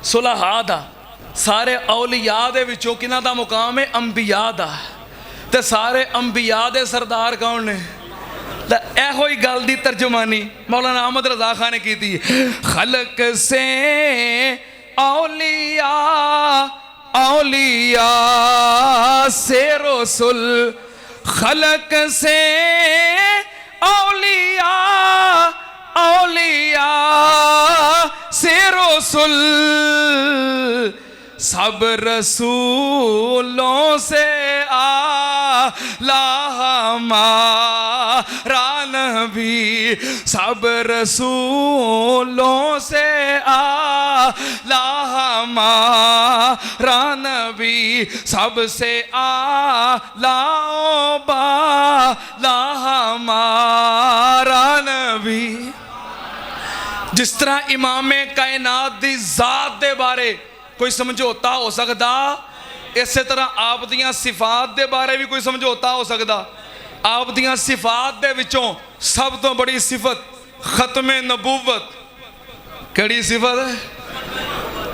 सुलहा दा सारे औलिया दे विचों किन्हां दा मुकाम है अंबिया दा ते सारे अंबिया दे सरदार कौन ने एहो ही गल दी तर्जुमानी मौलाना अहमद रजा खान ने की थी। खलक से औलिया औलिया से रसूल खलक से औलिया औलिया से रसूल सब रसूलों से आला हमारा नबी सब रसूलों से आला हमारा नबी सबसे आला बाला हमारा नबी। जिस तरह इमामे कायनात दी जात दे बारे कोई समझौता हो सकता, इस तरह आप दियां सिफात दे बारे भी कोई समझौता हो सकता। आप दियां सिफात दे विचों सब तो बड़ी सिफत खत्मे नबूवत केड़ी सिफत है?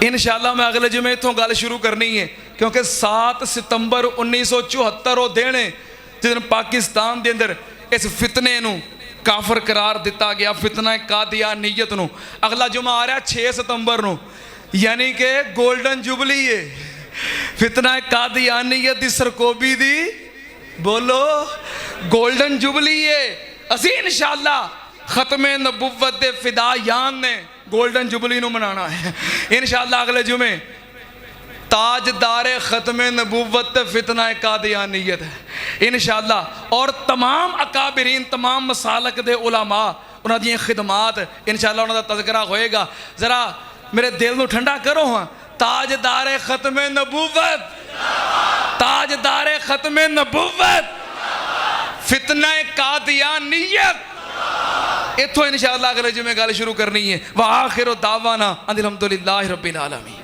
इंशाअल्लाह मैं अगले जुमे इत्थों गल शुरू करनी है, क्योंकि 7 सितंबर 1974 वो दिन है जिस दिन पाकिस्तान के अंदर इस फितने नूं काफर करार दिता गया, फितना कादियानियत नूं। अगला जुमा आ रहा 6 सितंबर नूं, यानी कि गोल्डन जुबली है फितना कादियानियत दी सरकोबी दी बोलो गोल्डन जुबली है। असी इंशाअल्लाह खत्मे नबुव्वत दे फिदायान ने गोल्डन जुबली नूं मनाना है इंशाअल्लाह अगले जुमे। ताजदारे खत्मे नबुव्वत फितना कादियानियत है इंशाअल्लाह। और तमाम अकाबिरीन तमाम मसालक दे उलमा उन्हां दी खिदमात इंशाअल्लाह उन्हां दा तज़किरा होएगा। जरा मेरे दिल नूं ठंडा करो। हाँ, ताजदारे खत्मे नबुव्वत ताजदारे खत्मे नबुव्वत फितना कादियानियत इत्थों इंशाअल्लाह अगले जुमे गल शुरू करनी है। व आखिरु दावाना अनिल हम्दुलिल्लाहि रब्बिल आलमीन।